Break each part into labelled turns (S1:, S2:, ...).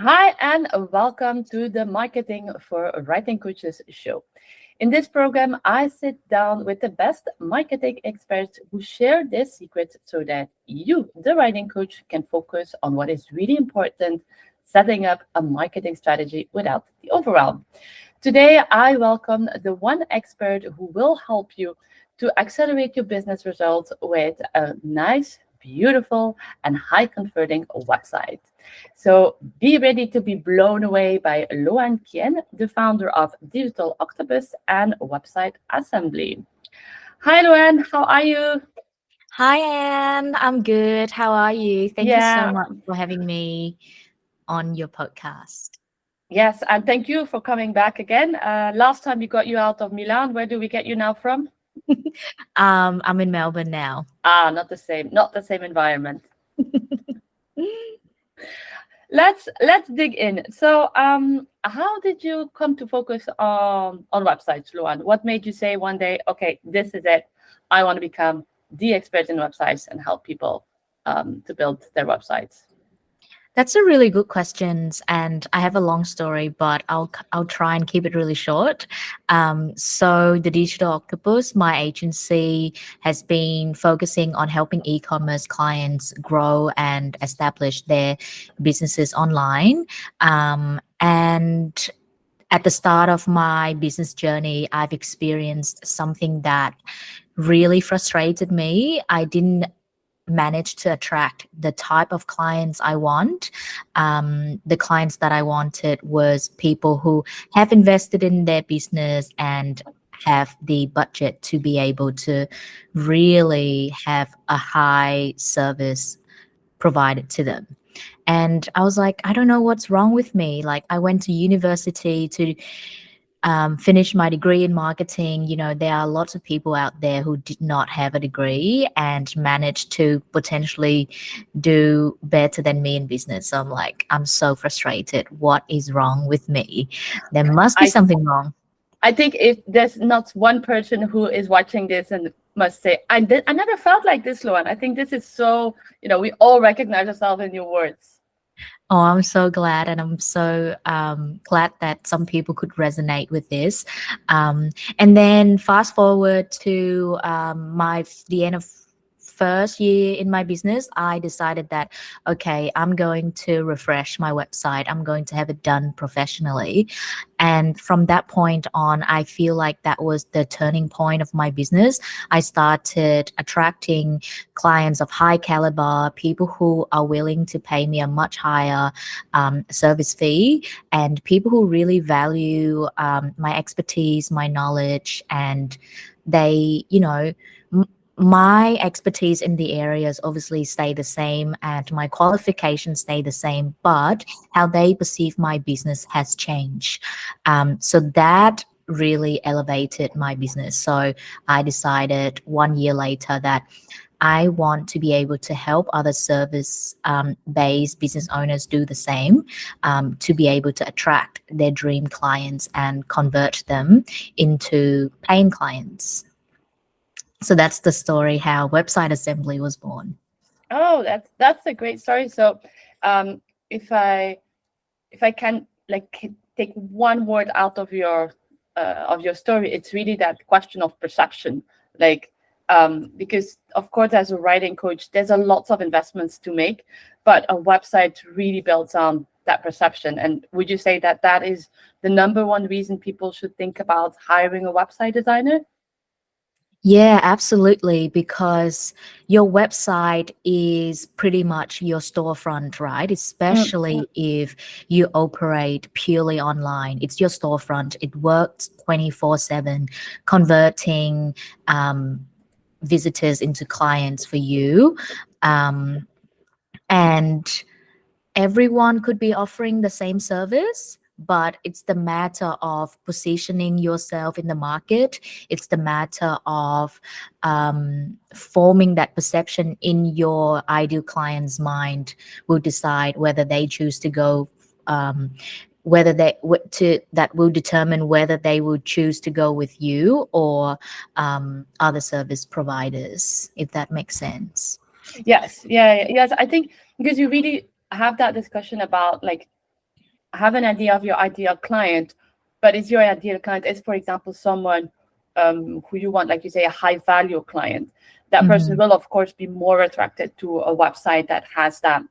S1: Hi, and welcome to the Marketing for Writing Coaches show. In this program, I sit down with the best marketing experts who share their secrets so that you, the writing coach, can focus on what is really important, setting up a marketing strategy without the overwhelm. Today, I welcome the one expert who will help you to accelerate your business results with a nice, beautiful, and high converting website. So be ready to be blown away by Loan Kien, the founder of Digital Octopus and Website Assembly. Hi, Loan, how are you?
S2: Hi, Anne. I'm good. How are you? Thank you so
S1: Yeah,
S2: much for having me on your podcast.
S1: yes, and thank you for coming back again. Last time we got you out of Milan. Where do we get you now from?
S2: I'm in Melbourne now.
S1: Not the same environment. Let's dig in. So, how did you come to focus on websites, Luan? What made you say one day, okay, this is it. I want to become the expert in websites and help people to build their websites.
S2: That's a really good question, and I have a long story, but I'll try and keep it really short. So the Digital Octopus, my agency, has been focusing on helping e-commerce clients grow and establish their businesses online. And at the start of my business journey, I've experienced something that really frustrated me. I didn't manage to attract the type of clients I want. The clients that I wanted was people who have invested in their business and have the budget to be able to really have a high service provided to them. And I was like, I don't know what's wrong with me. Like, I went to university to finish my degree in marketing. There are lots of people out there who did not have a degree and managed to potentially do better than me in business. So I'm like, I'm so frustrated. What is wrong with me? There must be
S1: I
S2: something wrong.
S1: I think if there's not one person who is watching this and must say, I never felt like this, Luan. I think this is so, we all recognize ourselves in your words.
S2: Oh, I'm so glad, and I'm so glad that some people could resonate with this. And then fast forward to my the end of first year in my business, I decided that okay, I'm going to refresh my website. I'm going to have it done professionally. And from that point on, I feel like that was the turning point of my business. I started attracting clients of high caliber, people who are willing to pay me a much higher service fee, and people who really value my expertise, my knowledge, and they, my expertise in the areas obviously stay the same and my qualifications stay the same, but how they perceive my business has changed. So that really elevated my business. So I decided 1 year later that I want to be able to help other service based business owners do the same, to be able to attract their dream clients and convert them into paying clients. So that's the story how Website Assembly was born.
S1: Oh, that's a great story. So, um, if I can take one word out of your story, it's really that question of perception. Like, because of course, as a writing coach, there's a lot of investments to make, but a website really builds on that perception. And would you say that that is the number one reason people should think about hiring a website designer?
S2: Yeah, absolutely. Because your website is pretty much your storefront, right?
S1: Mm,
S2: Especially if you operate purely online. It's your storefront. It works 24/7, converting visitors into clients for you. Um, and everyone could be offering the same service, but it's the matter of positioning yourself in the market. It's the matter of forming that perception in your ideal client's mind, will decide whether they choose to go. Whether they to that will determine whether they will choose to go with you or other service providers, if that makes sense.
S1: yes, yeah, yes. I think because you really have that discussion about like have an idea of your ideal client, but is your ideal client is, for example, someone who you want, like you say, a high value client, that person
S2: Mhm.
S1: will of course be more attracted to a website that has that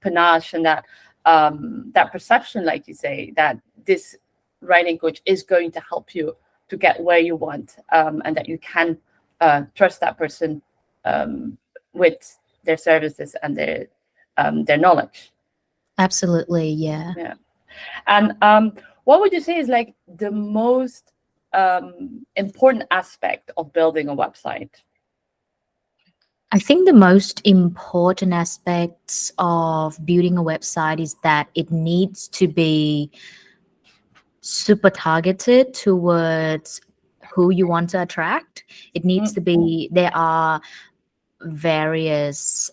S1: panache and that perception, like you say, that this writing coach is going to help you to get where you want, and that you can trust that person with their services and their knowledge.
S2: Absolutely, yeah.
S1: Yeah. And what would you say is like the most important aspect of building a website?
S2: I think the most important aspects of building a website is that it needs to be super targeted towards who you want to attract. It needs
S1: Mm,
S2: to be, there are various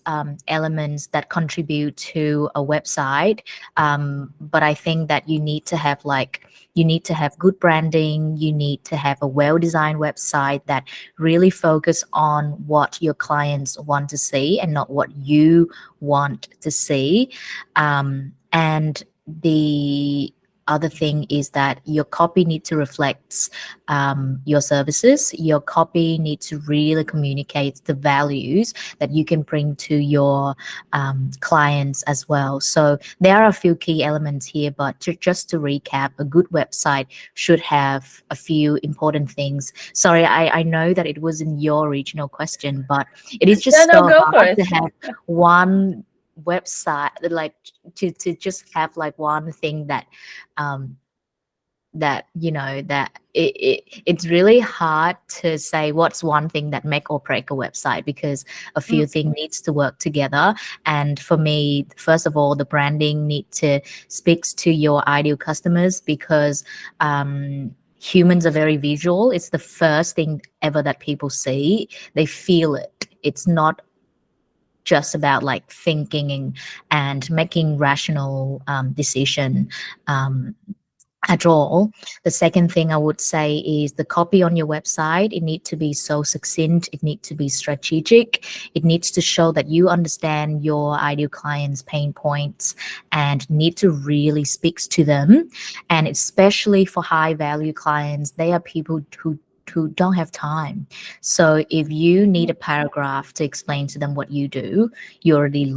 S2: elements that contribute to a website, but I think that you need to have good branding, you need to have a well designed website that really focus on what your clients want to see and not what you want to see. And the other thing is that your copy needs to reflect your services. Your copy needs to really communicate the values that you can bring to your clients as well. So there are a few key elements here, but just to recap, a good website should have a few important things. Sorry, I know that it wasn't your original question, but it is
S1: yeah,
S2: just
S1: no,
S2: so
S1: go for
S2: hard
S1: it.
S2: to have one website, like to just have like one thing that um that that it's really hard to say what's one thing that make or break a website, because a
S1: Mm,
S2: few things needs to work together. And for me, first of all, the branding need to speaks to your ideal customers, because humans are very visual. It's the first thing ever that people see. They feel it. It's not just about like thinking and making rational decision um, at all. The second thing I would say is the copy on your website. It needs to be so succinct. It needs to be strategic. It needs to show that you understand your ideal clients' pain points and need to really speaks to them. And especially for high value clients, they are people who don't have time. So if you need a paragraph to explain to them what you do, you already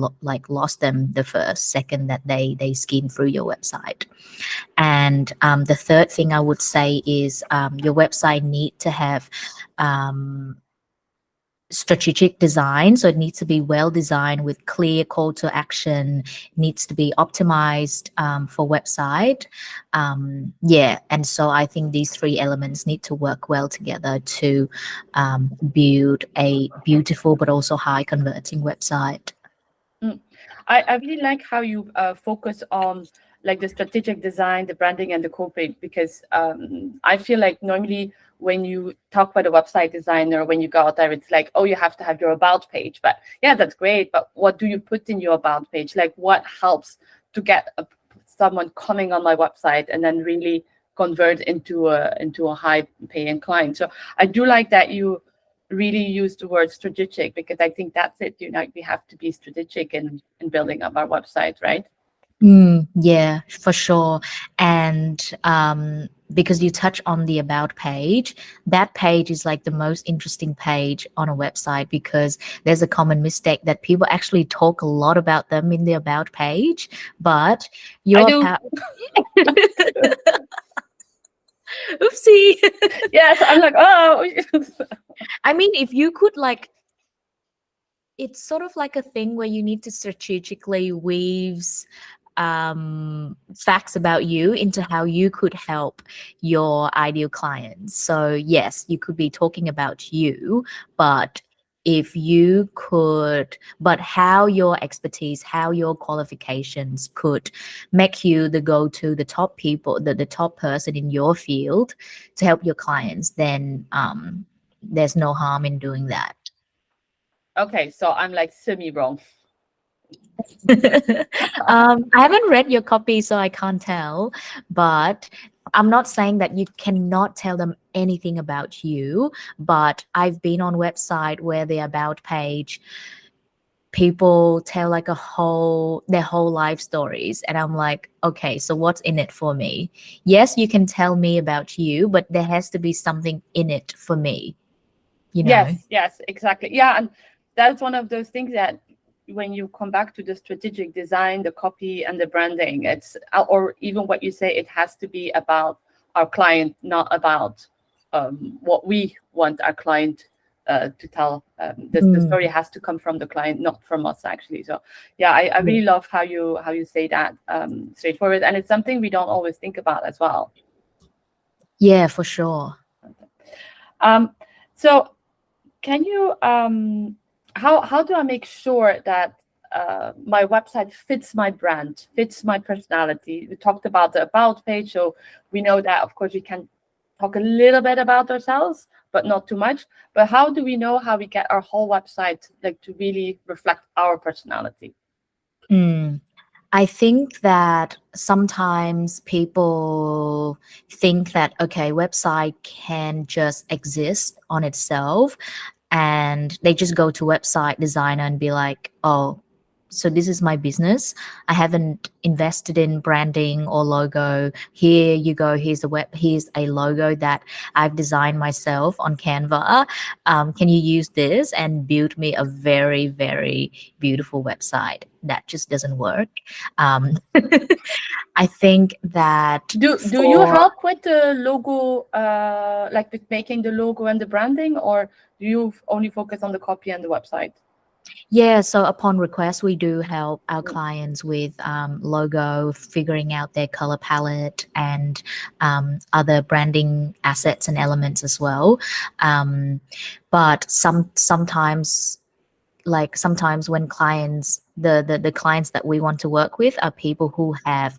S2: lost them the first second that they skim through your website. And the third thing I would say is your website need to have um, strategic design. So it needs to be well designed with clear call to action. It needs to be optimized for website. Yeah, and so I think these three elements need to work well together to build a beautiful but also high converting website.
S1: mm. I really like how you focus on like the strategic design, the branding, and the copy, because I feel like normally when you talk about a website designer, when you go out there, it's like, oh, you have to have your about page. But yeah, that's great. But what do you put in your about page? Like, what helps to get someone coming on my website and then really convert into a high paying client? So I do like that you really use the word strategic, because I think that's it. We have to be strategic in building up our website, right?
S2: Yeah, for sure. And because you touch on the about page, that page is like the most interesting page on a website, because there's a common mistake that people actually talk a lot about them in the about page, but
S1: I
S2: your
S1: do.
S2: about oopsie.
S1: Yes, I'm like, oh.
S2: I mean, if you could like, it's sort of like a thing where you need to strategically weaves facts about you into how you could help your ideal clients. So yes, you could be talking about you, but if you could, but how your expertise, how your qualifications could make you the go-to, the top people, the top person in your field to help your clients, then there's no harm in doing that.
S1: Okay, so I'm like semi wrong.
S2: I haven't read your copy, so I can't tell. But I'm not saying that you cannot tell them anything about you. But I've been on website where the about page, people tell like their whole life stories, and I'm like, okay, so what's in it for me? Yes, you can tell me about you, but there has to be something in it for me, you know.
S1: Yes, exactly. Yeah, and that's one of those things that when you come back to the strategic design, the copy, and the branding, it's or even what you say, it has to be about our client, not about what we want our client to tell. The story has to come from the client, not from us, actually. So yeah, I really love how you say that straightforward, and it's something we don't always think about as well.
S2: Yeah, for sure.
S1: So can you how do I make sure that my website fits my brand, fits my personality? We talked about the about page, so we know that of course we can talk a little bit about ourselves, but not too much. But how do we know how we get our whole website like to really reflect our personality?
S2: I think that sometimes people think that, okay, website can just exist on itself, and they just go to website designer and be like, oh, so this is my business. I haven't invested in branding or logo. Here you go. Here's a logo that I've designed myself on Canva. Can you use this and build me a very, very beautiful website? That just doesn't work. Um, I think that
S1: Do you
S2: for
S1: help with the logo, like with making the logo and the branding, or do you only focus on the copy and the website?
S2: Yeah, so upon request, we do help our clients with logo, figuring out their color palette, and other branding assets and elements as well. But sometimes, like sometimes when clients, the clients that we want to work with are people who have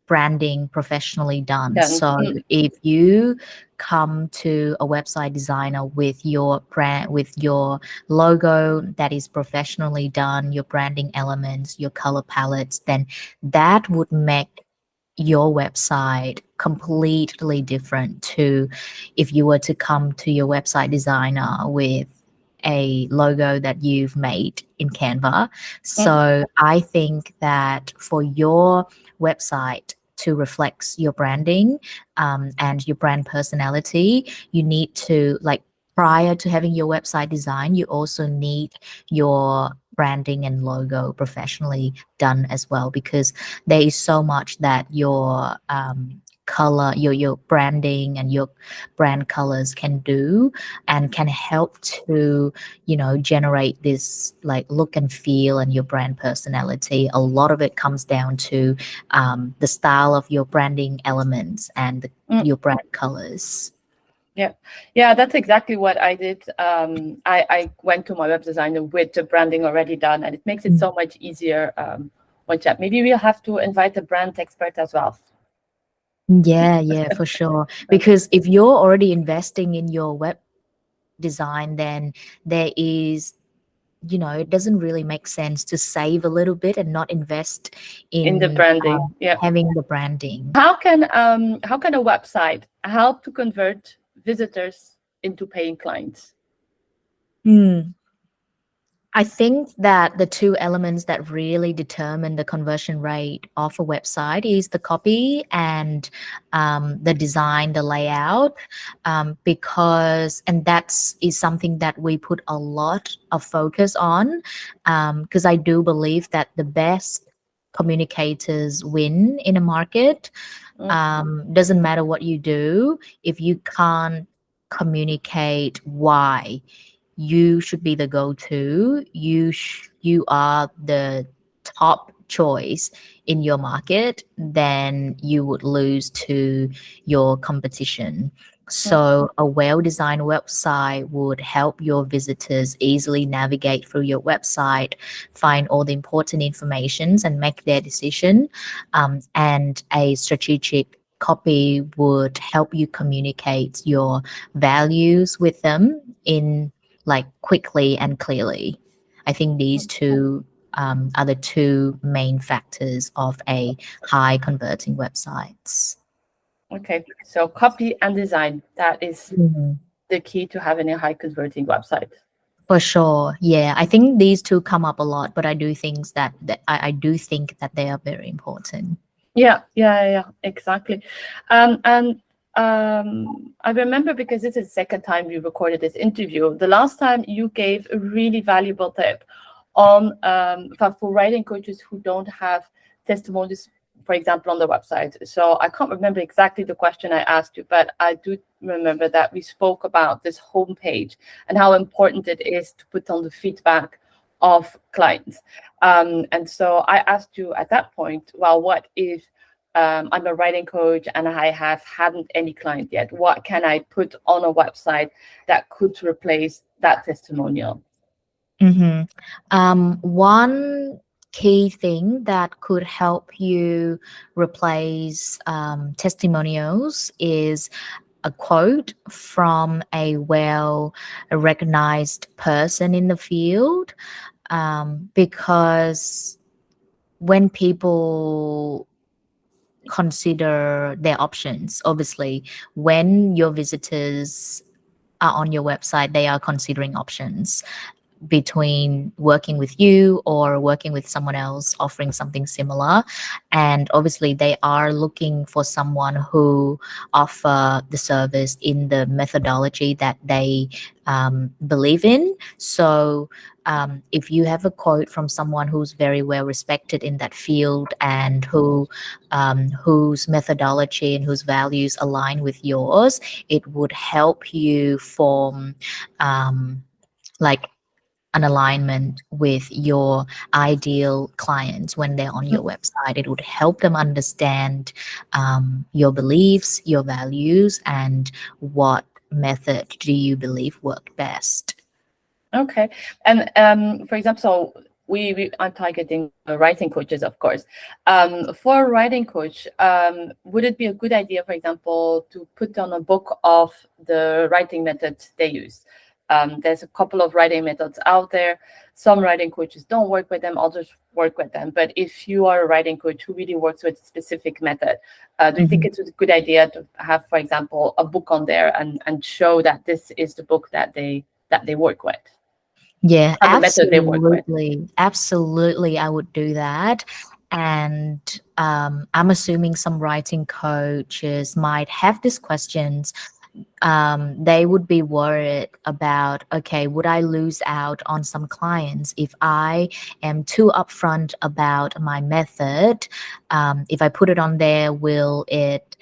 S2: branding professionally done.
S1: Then
S2: So if you come to a website designer with your brand, with your logo that is professionally done, your branding elements, your color palettes, then that would make your website completely different to if you were to come to your website designer with a logo that you've made in Canva. So I think that for your website to reflect your branding and your brand personality, you need to, like, prior to having your website design, you also need your branding and logo professionally done as well, because there is so much that your color, your branding and your brand colors can do and can help to, you know, generate this like look and feel and your brand personality. A lot of it comes down to the style of your branding elements and your brand colors.
S1: Yeah, that's exactly what I did. I went to my web designer with the branding already done, and it makes it so much easier. Maybe we'll have to invite a brand expert as well.
S2: Yeah, for sure. Because if you're already investing in your web design, then there is, you know, it doesn't really make sense to save a little bit and not invest
S1: In the branding.
S2: having the branding.
S1: How can a website help to convert visitors into paying clients?
S2: I think that the two elements that really determine the conversion rate of a website is the copy and the design, the layout, because, and that's is something that we put a lot of focus on, because I do believe that the best communicators win in a market. Doesn't matter what you do, if you can't communicate why you should be the go-to, you are the top choice in your market, then you would lose to your competition. So a well-designed website would help your visitors easily navigate through your website, find all the important informations and make their decision. And a strategic copy would help you communicate your values with them in like quickly and clearly. I think these two are the two main factors of a high converting websites.
S1: Okay, so copy and design, that is the key to having a high converting website.
S2: For sure. Yeah. I think these two come up a lot, but I do think I do think that they are very important.
S1: Yeah, exactly. And I remember, because this is the second time we recorded this interview. The last time you gave a really valuable tip on for writing coaches who don't have testimonials, for example, on the website. So I can't remember exactly the question I asked you, but I do remember that we spoke about this homepage and how important it is to put on the feedback of clients. And so I asked you at that point, well, what if I'm a writing coach and I hadn't any client yet? What can I put on a website that could replace that testimonial?
S2: Mm-hmm. One key thing that could help you replace testimonials is a quote from a well recognized person in the field, because when people consider their options, obviously, when your visitors are on your website, they are considering options between working with you or working with someone else offering something similar, and obviously they are looking for someone who offer the service in the methodology that they believe in. So if you have a quote from someone who's very well respected in that field and whose methodology and whose values align with yours, it would help you form like an alignment with your ideal clients when they're on your website. It would help them understand your beliefs, your values, and what method do you believe worked best.
S1: Okay. And for example, so we I'm targeting writing coaches, of course. For a writing coach, would it be a good idea, for example, to put on a book of the writing methods they use? There's a couple of writing methods out there. Some writing coaches don't work with them, others work with them. But if you are a writing coach who really works with a specific method, do you think it's a good idea to have, for example, a book on there and show that this is the book that they work with?
S2: Yeah,
S1: Or the method they work with?
S2: absolutely. Absolutely, I would do that. And I'm assuming some writing coaches might have these questions. They would be worried about, okay, would I lose out on some clients if I am too upfront about my method? If I put it on there, will it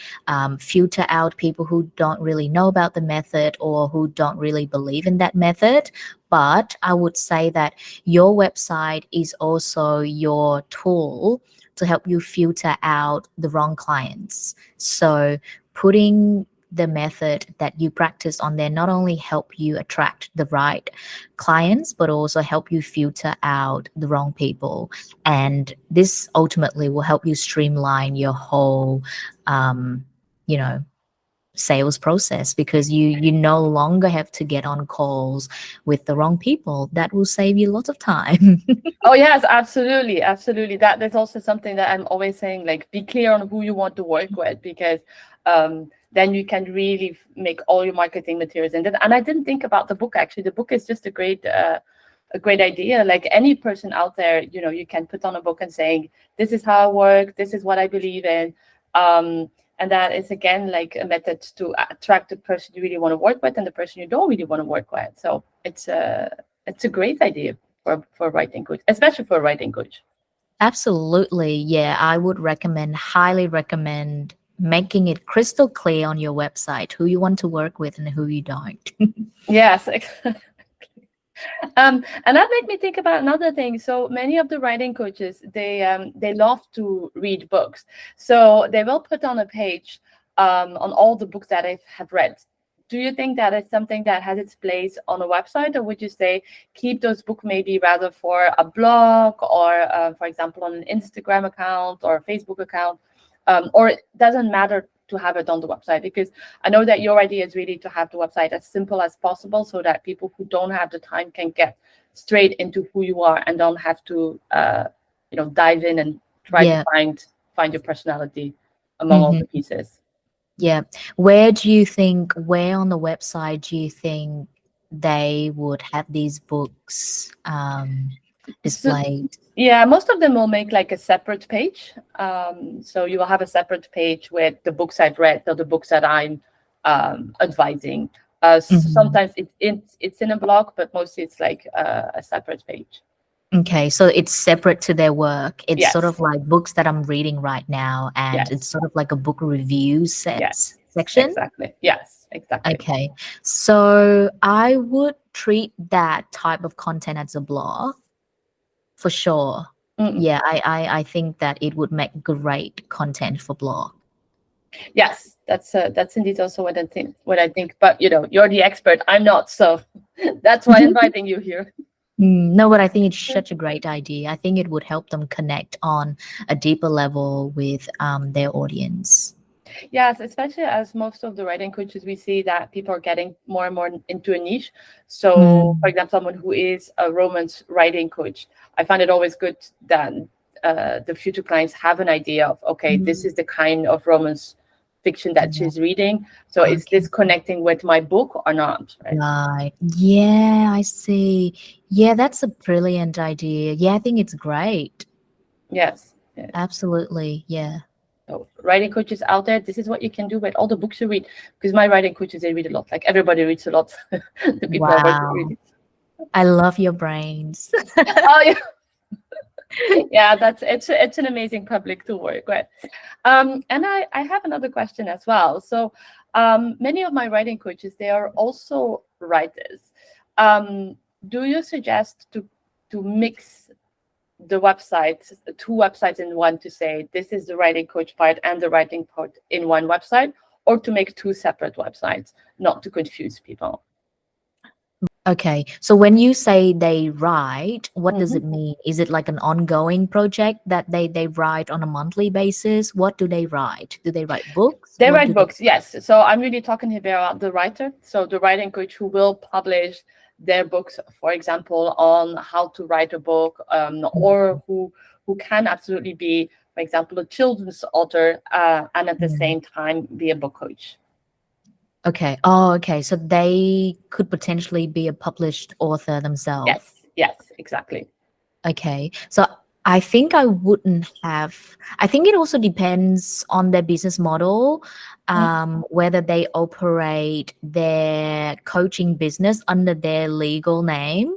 S2: filter out people who don't really know about the method or who don't really believe in that method? But I would say that your website is also your tool to help you filter out the wrong clients. So putting the method that you practice on there not only help you attract the right clients, but also help you filter out the wrong people. And this ultimately will help you streamline your whole, um, you know, sales process, because you no longer have to get on calls with the wrong people. That will save you lots of time.
S1: Oh yes, absolutely, absolutely. That's also something that I'm always saying, like, be clear on who you want to work with, because then you can really make all your marketing materials in it. And I didn't think about the book, actually. The book is just a great idea. Like, any person out there, you can put on a book and saying, this is how I work, this is what I believe in. And that is, again, like a method to attract the person you really want to work with and the person you don't really want to work with. So it's a great idea for a writing coach, especially for a writing coach.
S2: Absolutely. Yeah, I would highly recommend making it crystal clear on your website who you want to work with and who you don't.
S1: Yes. And that made me think about another thing. So many of the writing coaches, they love to read books. So they will put on a page on all the books that I have read. Do you think that is something that has its place on a website, or would you say keep those books maybe rather for a blog, or for example, on an Instagram account or a Facebook account, or it doesn't matter to have it on the website? Because I know that your idea is really to have the website as simple as possible, so that people who don't have the time can get straight into who you are and don't have to, dive in and try to
S2: Yeah.
S1: find your personality among all the pieces.
S2: Yeah. Where on the website do you think they would have these books
S1: So,
S2: displayed?
S1: yeah, most of them will make like a separate page. So you will have a separate page with the books I've read or the books that I'm advising.
S2: Mhm.
S1: Sometimes it's in a blog, but mostly it's like a separate page.
S2: Okay, so it's separate to their work. It's sort
S1: Yes,
S2: of like books that I'm reading right now, and it's
S1: yes,
S2: sort of like a book review
S1: yes,
S2: section.
S1: exactly. Yes, exactly.
S2: Okay, so I would treat that type of content as a blog for sure.
S1: Mm.
S2: Yeah, I think that it would make great content for blog.
S1: Yes, that's indeed also what I think. What I think, but you're the expert. I'm not, so that's why I'm inviting you here.
S2: No, but I think it's such a great idea. I think it would help them connect on a deeper level with their audience.
S1: Yes, especially as most of the writing coaches, we see that people are getting more and more into a niche. So, for
S2: Mm,
S1: example, someone who is a romance writing coach, I find it always good that the future clients have an idea of, okay, this
S2: mm,
S1: is the kind of romance fiction that
S2: yeah,
S1: she's reading. So, is
S2: okay.
S1: this connecting with my book or not? Right?
S2: Right. Yeah, I see. Yeah, that's a brilliant idea. Yeah, I think it's great.
S1: Yes. Yes.
S2: Absolutely. Yeah.
S1: So, writing coaches out there, this is what you can do with all the books you read. Because my writing coaches, they read a lot. Like everybody reads a lot. The people I work with
S2: Wow.
S1: reading.
S2: I love your brains.
S1: Oh, yeah. Yeah, it's an amazing public to work with. And I have another question as well. So many of my writing coaches, they are also writers. Um, do you suggest to mix the websites, two websites in one, to say this is the writing coach part and the writing part in one website, or to make two separate websites, not to confuse people?
S2: Okay. So when you say they write, what does
S1: Mhm.
S2: it mean? Is it like an ongoing project that they write on a monthly basis? What do they write? Do they write books?
S1: They
S2: What do
S1: write
S2: they
S1: books, yes. So I'm really talking here about the writer. So the writing coach who will publish their books, for example, on how to write a book, or who can absolutely be, for example, a children's author, and at the
S2: Mm.
S1: same time be a book coach.
S2: Okay. Oh, okay. So they could potentially be a published author themselves.
S1: Yes, yes, exactly.
S2: Okay. So I think I wouldn't have, I think it also depends on their business model,
S1: Mm,
S2: whether they operate their coaching business under their legal name,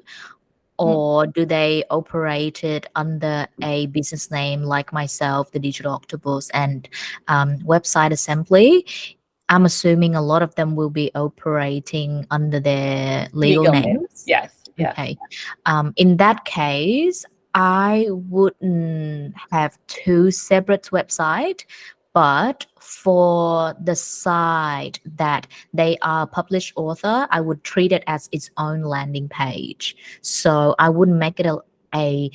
S1: mm.
S2: or do they operate it under a business name like myself, the Digital Octopus, and Website Assembly. I'm assuming a lot of them will be operating under their legal
S1: Legal name.
S2: names.
S1: Yes, yes.
S2: Okay. In that case, I wouldn't have two separate websites, but for the site that they are published author, I would treat it as its own landing page. So I wouldn't make it a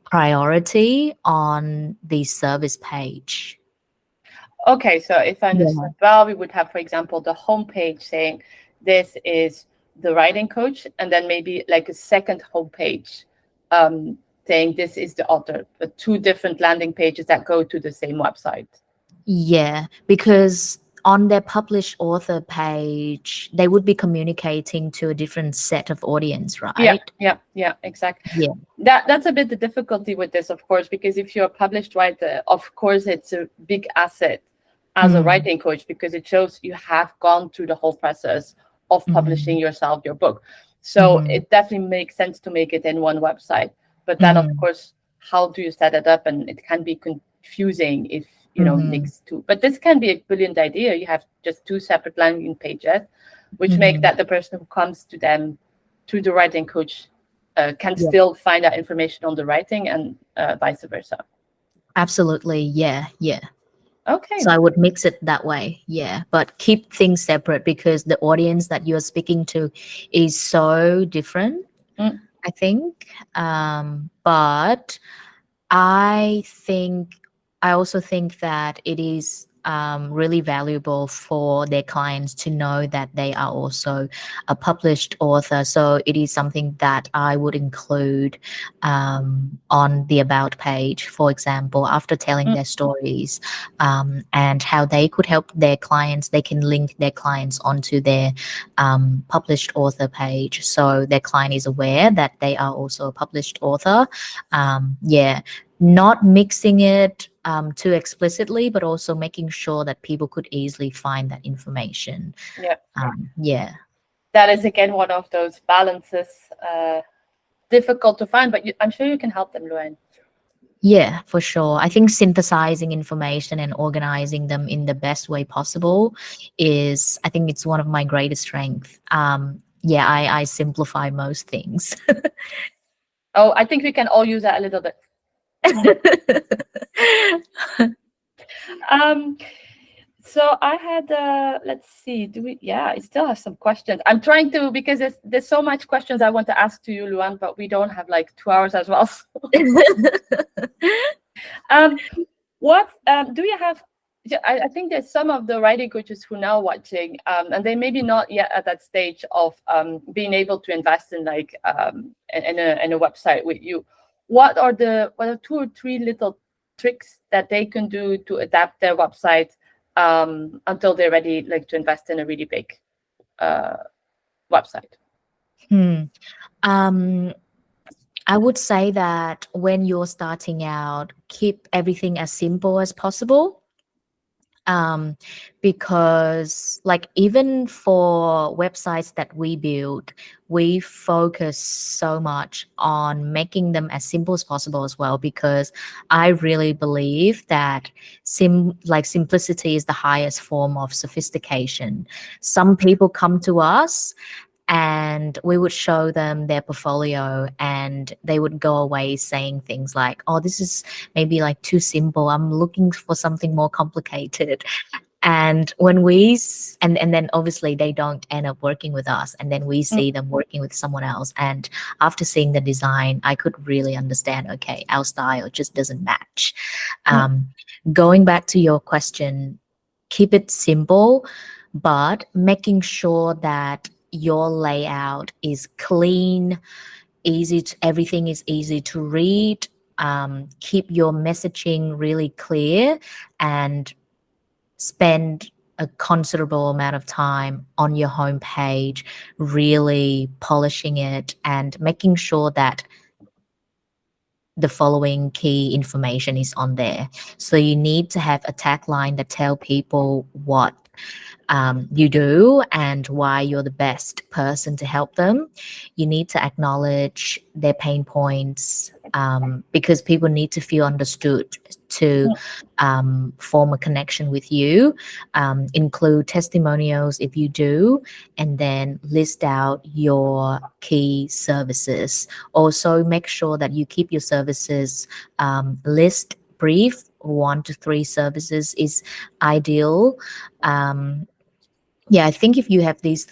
S2: priority on the service page.
S1: Okay, so if I understood
S2: Yeah.
S1: well, we would have, for example, the homepage saying this is the writing coach, and then maybe like a second homepage um, saying this is the author, but two different landing pages that go to the same website.
S2: Yeah, because on their published author page, they would be communicating to a different set of audience,
S1: Yeah,
S2: right?
S1: yeah, yeah, exactly.
S2: Yeah.
S1: That's a bit the difficulty with this, of course, because if you're a published writer, of course, it's a big asset as a
S2: Mm,
S1: writing coach because it shows you have gone through the whole process of publishing
S2: mm,
S1: yourself your book. So
S2: mm,
S1: it definitely makes sense to make it in one website. But then, of
S2: mm,
S1: course, how do you set it up? And it can be confusing if
S2: mm,
S1: mix two. But this can be a brilliant idea. You have just two separate landing pages, which make
S2: mm.
S1: that the person who comes to them through the writing coach can
S2: Yeah,
S1: still find out information on the writing and vice versa.
S2: absolutely. Yeah, yeah. So
S1: Okay.
S2: I would mix it that way. Yeah, but keep things separate because the audience that you're speaking to is so different,
S1: Mm,
S2: I think. But I think I also think that it is really valuable for their clients to know that they are also a published author. So it is something that I would include on the About page, for example, after telling
S1: Mm.
S2: their stories and how they could help their clients. They can link their clients onto their published author page, so their client is aware that they are also a published author. Yeah, not mixing it too explicitly, but also making sure that people could easily find that information.
S1: Yeah,
S2: Yeah.
S1: that is again one of those balances, difficult to find, but I'm sure you can help them, Luan.
S2: Yeah, for sure. I think synthesizing information and organizing them in the best way possible I think it's one of my greatest strengths. Yeah, I simplify most things.
S1: Oh, I think we can all use that a little bit. So I had, let's see, yeah, I still have some questions. I'm trying to, because there's so much questions I want to ask to you, Luan, but we don't have like 2 hours as well. What do you have? I think there's some of the writing coaches who now watching, and they maybe not yet at that stage of being able to invest in like in a website with you. What are 2 or 3 little tricks that they can do to adapt their website until they're ready, like to invest in a really big website?
S2: I would say that when you're starting out, keep everything as simple as possible. Because like even for websites that we build, we focus so much on making them as simple as possible as well, because I really believe that simplicity is the highest form of sophistication. Some people come to us and we would show them their portfolio and they would go away saying things like, oh, this is maybe like too simple, I'm looking for something more complicated. And when and then obviously they don't end up working with us, and then we see them working with someone else, and after seeing the design I could really understand, okay, our style just doesn't match. Going back to your question, keep it simple, but making sure that your layout is clean, everything is easy to read. Keep your messaging really clear, and spend a considerable amount of time on your homepage, really polishing it and making sure that the following key information is on there. So you need to have a tagline that tell people what you do and why you're the best person to help them. You need to acknowledge their pain points, because people need to feel understood to form a connection with you. Include testimonials if you do, and then list out your key services. Also, make sure that you keep your services list brief. 1 to 3 services is ideal. Yeah, I think if you have these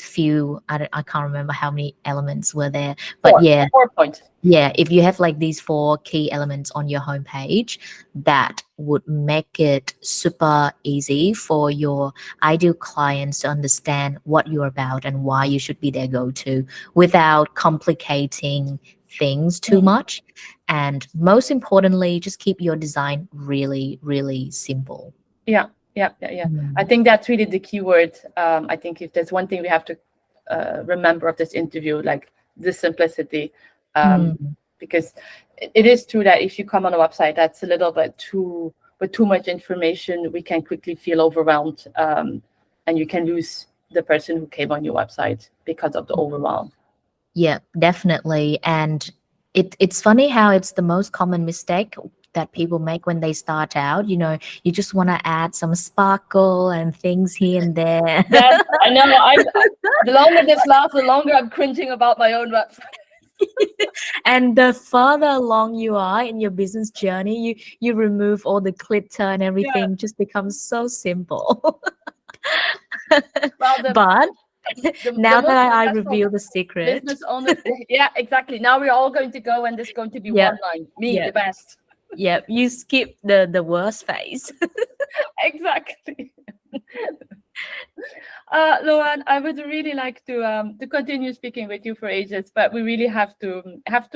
S2: few, I can't remember how many elements were there, but
S1: 4 points.
S2: Yeah, if you have like these 4 key elements on your homepage, that would make it super easy for your ideal clients to understand what you're about and why you should be their go-to without complicating things too much. And most importantly, just keep your design really, really simple.
S1: Yeah. I think that's really the key word. I think if there's one thing we have to remember of this interview, like the simplicity, because it is true that if you come on a website that's a little bit too much information, we can quickly feel overwhelmed, and you can lose the person who came on your website because of the overwhelm.
S2: Yeah, definitely. And it's funny how it's the most common mistake that people make when they start out. You know, you just want to add some sparkle and things here and there.
S1: That I know. The longer this lasts, the longer I'm cringing about my own website.
S2: And the further along you are in your business journey, you remove all the glitter and everything just becomes so simple. But now that I reveal the secret,
S1: business owners, yeah, exactly. Now we're all going to go, and there's going to be one line: me, the best.
S2: Yep, you skip the worst phase.
S1: Exactly. Luan, I would really like to continue speaking with you for ages, but we really have to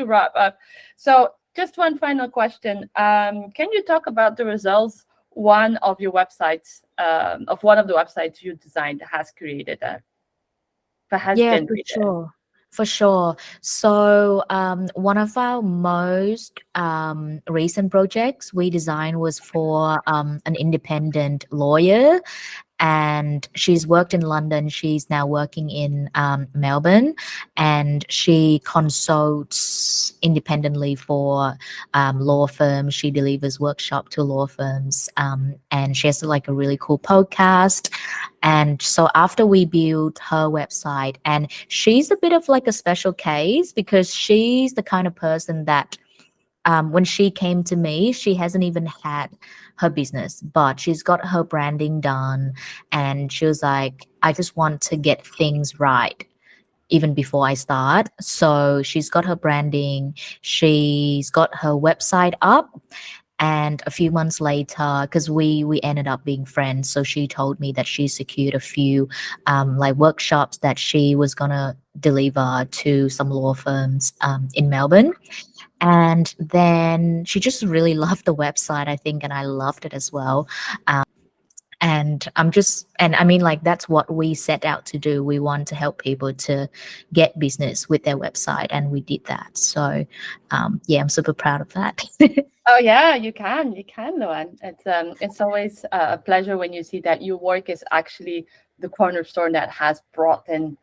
S1: wrap up. So, just one final question. Can you talk about the results one of the websites you designed has created has
S2: Yeah, for
S1: generated?
S2: sure. For sure. So, one of our most recent projects we designed was for an independent lawyer, and she's worked in London. She's now working in Melbourne, and she consults independently for law firms. She delivers workshop to law firms, and she has like a really cool podcast. And so after we built her website, and she's a bit of like a special case because she's the kind of person that when she came to me, she hasn't even had her business, but she's got her branding done. And she was like, I just want to get things right even before I start. So she's got her branding, she's got her website up. And a few months later, because we ended up being friends, so she told me that she secured a few like workshops that she was gonna deliver to some law firms in Melbourne. And then she just really loved the website, I think, and I loved it as well. And I mean, like, that's what we set out to do. We want to help people to get business with their website, and we did that. So, yeah, I'm super proud of that.
S1: Oh yeah, you can, Luan. It's always a pleasure when you see that your work is actually the cornerstone that has brought in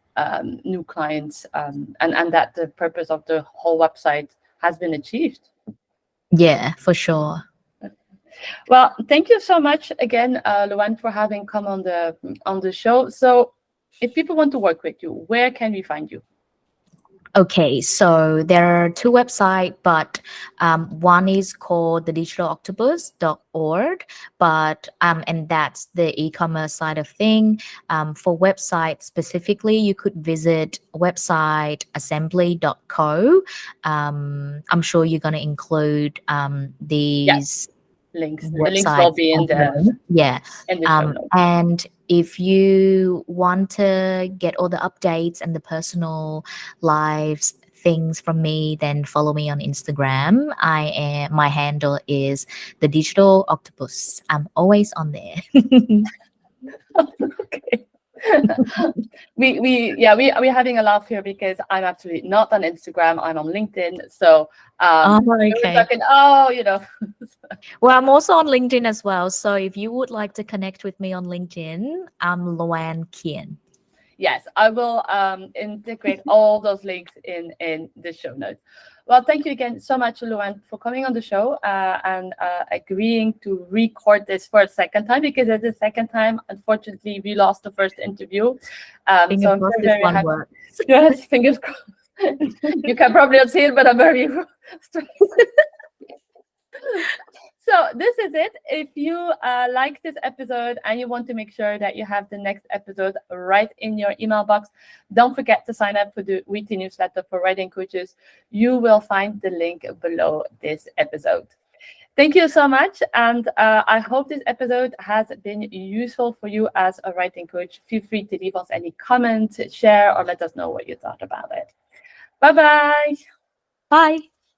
S1: new clients, and that the purpose of the whole website has been achieved.
S2: Yeah, for sure.
S1: Well, thank you so much again, Luan, for having come on the show. So, if people want to work with you, where can we find you?
S2: Okay, so there are two websites, but one is called thedigitaloctopus.org, but and that's the e-commerce side of thing. For websites specifically, you could visit website assembly.co. I'm sure you're going to include
S1: Yeah,
S2: these
S1: links. The links will
S2: websites
S1: be
S2: as well. Yeah.
S1: in the show notes.
S2: And if you want to get all the updates and the personal lives things from me, then follow me on Instagram. My handle is the digital octopus. I'm always on there.
S1: Okay. we're having a laugh here because I'm actually not on Instagram. I'm on LinkedIn. So
S2: Oh,
S1: we were
S2: okay.
S1: talking. Oh, you know.
S2: Well, I'm also on LinkedIn as well. So if you would like to connect with me on LinkedIn, I'm Loan Kien.
S1: Yes, I will integrate all those links in the show notes. Well, thank you again so much, Luan, for coming on the show and agreeing to record this for a second time, because at the second time, unfortunately, we lost the first interview.
S2: Fingers
S1: So I'm
S2: crossed
S1: very,
S2: this
S1: very
S2: one
S1: happy.
S2: works.
S1: Yes, fingers crossed. You can probably not see it, but I'm very stressed. So this is it. If you like this episode and you want to make sure that you have the next episode right in your email box, don't forget to sign up for the weekly newsletter for writing coaches. You will find the link below this episode. Thank you so much. And I hope this episode has been useful for you as a writing coach. Feel free to leave us any comments, share, or let us know what you thought about it. Bye-bye.
S2: Bye.